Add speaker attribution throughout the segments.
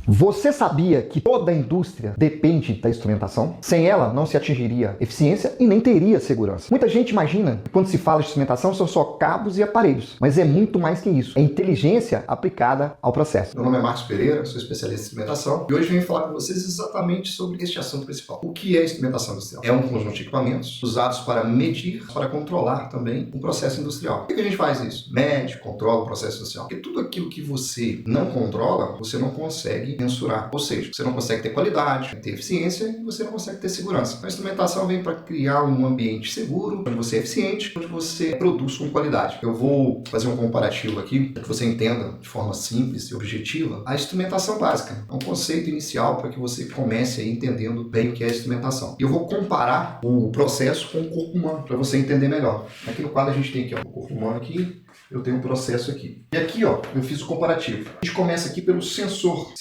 Speaker 1: Você sabia que toda a indústria depende da instrumentação? Sem ela, não se atingiria eficiência e nem teria segurança. Muita gente imagina que quando se fala de instrumentação são só cabos e aparelhos, mas é muito mais que isso. É inteligência aplicada ao processo.
Speaker 2: Meu nome é Marcos Pereira, sou especialista em instrumentação e hoje venho falar com vocês exatamente sobre este assunto principal. O que é instrumentação industrial? É um conjunto de equipamentos usados para medir, para controlar também um processo industrial. Por que a gente faz isso? Mede, controla o processo industrial. Porque tudo aquilo que você não controla, você não consegue mensurar. Ou seja, você não consegue ter qualidade, ter eficiência e você não consegue ter segurança. A instrumentação vem para criar um ambiente seguro, onde você é eficiente, onde você produz com qualidade. Eu vou fazer um comparativo aqui para que você entenda de forma simples e objetiva a instrumentação básica. É um conceito inicial para que você comece aí entendendo bem o que é a instrumentação. E eu vou comparar o processo com o corpo humano para você entender melhor. Aqui no quadro a gente tem aqui, ó, o corpo humano aqui. Eu tenho um processo aqui. E aqui, ó, eu fiz o comparativo. A gente começa aqui pelo sensor.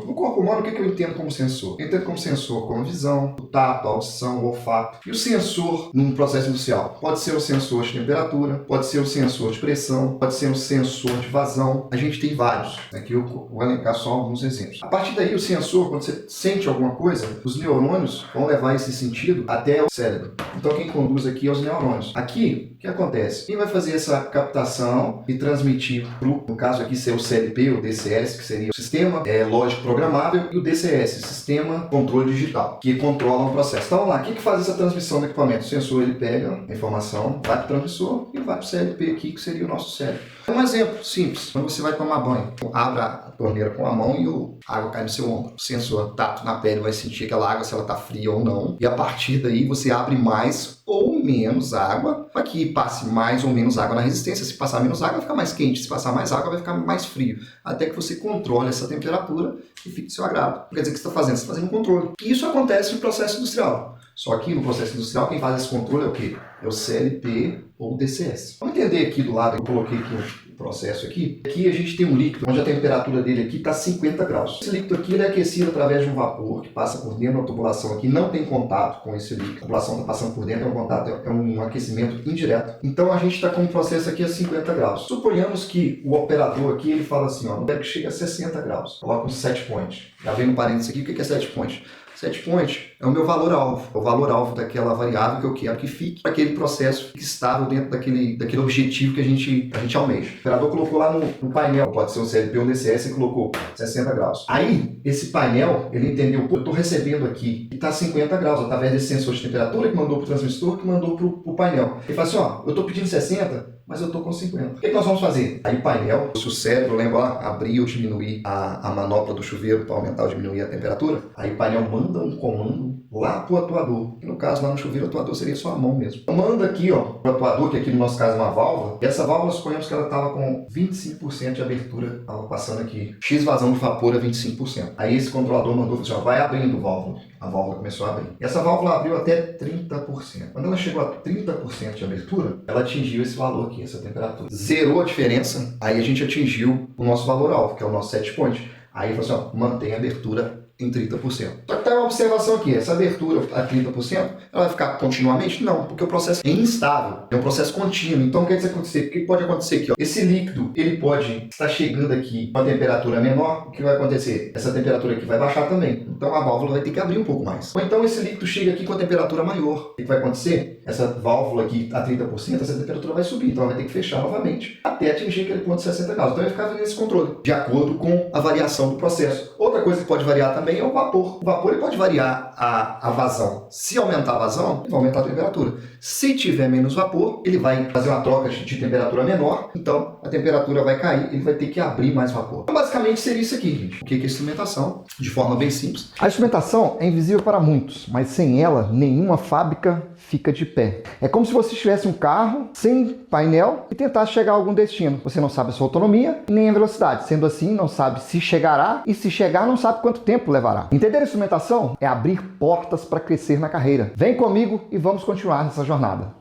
Speaker 2: No corpo humano, o que eu entendo como sensor? Eu entendo como sensor como visão, o tato, a audição, o olfato. E o sensor num processo industrial? Pode ser o sensor de temperatura, pode ser o sensor de pressão, pode ser o sensor de vazão. A gente tem vários. Aqui eu vou elencar só alguns exemplos. A partir daí, o sensor, quando você sente alguma coisa, os neurônios vão levar esse sentido até o cérebro. Então, quem conduz aqui é os neurônios. Aqui, o que acontece? Quem vai fazer essa captação e transmitir para no caso aqui ser o CLP, o DCS, que seria o Sistema Lógico Programável, e o DCS, Sistema Controle Digital, que controla o processo. Então vamos lá, o que faz essa transmissão do equipamento? O sensor ele pega a informação, vai para o transmissor e vai para o CLP aqui, que seria o nosso cérebro. Um exemplo simples, quando você vai tomar banho, abre a torneira com a mão e a água cai no seu ombro. O sensor tato na pele vai sentir aquela água, se ela está fria ou não, e a partir daí você abre mais ou menos água, para que passe mais ou menos água na resistência. Se passar menos água, vai ficar mais quente. Se passar mais água, vai ficar mais frio. Até que você controle essa temperatura e fique do seu agrado. Quer dizer, o que você está fazendo? Você está fazendo um controle. E isso acontece no processo industrial. Só que no processo industrial, quem faz esse controle é o quê? É o CLP ou o DCS. Vamos entender aqui do lado, eu coloquei aqui o processo aqui. Aqui a gente tem um líquido, onde a temperatura dele aqui está 50 graus. Esse líquido aqui ele é aquecido através de um vapor que passa por dentro da tubulação aqui, não tem contato com esse líquido. A tubulação está passando por dentro, é um contato, é um aquecimento indireto. Então a gente está com um processo aqui a 50 graus. Suponhamos que o operador aqui, ele fala assim, ó, não quero que chegue a 60 graus. Coloca um set point. Já vem no parênteses aqui, o que é set point? Set point é o meu valor-alvo, é o valor-alvo daquela variável que eu quero que fique para aquele processo fique estável dentro daquele objetivo que a gente almeja. O operador colocou lá no painel, pode ser um CLP ou um DCS, e colocou 60 graus. Aí, esse painel, ele entendeu, pô, eu estou recebendo aqui e está 50 graus, através desse sensor de temperatura que mandou para o transmistor, que mandou para o painel. Ele fala assim, ó, eu estou pedindo 60, mas eu estou com 50. O que nós vamos fazer? Aí o painel, se o cérebro, lembra lá, abrir ou diminuir a manopla do chuveiro para aumentar ou diminuir a temperatura, aí o painel manda um comando lá para o atuador. Que no caso, lá no chuveiro, o atuador seria só a mão mesmo. Então, manda aqui, ó, o atuador, que aqui no nosso caso é uma válvula, e essa válvula, suponhamos que ela estava com 25% de abertura, estava passando aqui, X vazão de vapor a 25%. Aí esse controlador mandou, assim, ó, vai abrindo válvula. A válvula começou a abrir. E essa válvula abriu até 30%. Quando ela chegou a 30% de abertura, ela atingiu esse valor aqui, essa temperatura. Zerou a diferença, aí a gente atingiu o nosso valor-alvo, que é o nosso set point. Aí falou assim, ó, mantém a abertura em 30%. Só que tem uma observação aqui, essa abertura a 30%, ela vai ficar continuamente? Não, porque o processo é instável, é um processo contínuo. Então o que vai acontecer? O que pode acontecer aqui? Ó? Esse líquido, ele pode estar chegando aqui com a temperatura menor, o que vai acontecer? Essa temperatura aqui vai baixar também, então a válvula vai ter que abrir um pouco mais. Ou então esse líquido chega aqui com a temperatura maior, o que vai acontecer? Essa válvula aqui a 30%, essa temperatura vai subir, então ela vai ter que fechar novamente, até atingir aquele ponto de 60 graus. Então vai ficar nesse controle, de acordo com a variação do processo. Outra coisa que pode variar também é o vapor. O vapor ele pode variar a vazão. Se aumentar a vazão, ele vai aumentar a temperatura. Se tiver menos vapor, ele vai fazer uma troca de temperatura menor, então a temperatura vai cair, ele vai ter que abrir mais vapor. Então, basicamente seria isso aqui, gente. O que é instrumentação? De forma bem simples.
Speaker 1: A instrumentação é invisível para muitos, mas sem ela, nenhuma fábrica fica de pé. É como se você tivesse um carro sem painel e tentasse chegar a algum destino. Você não sabe a sua autonomia e nem a velocidade. Sendo assim, não sabe se chegará e se chegar, não sabe quanto tempo levará. Entender a instrumentação é abrir portas para crescer na carreira. Vem comigo e vamos continuar nessa jornada.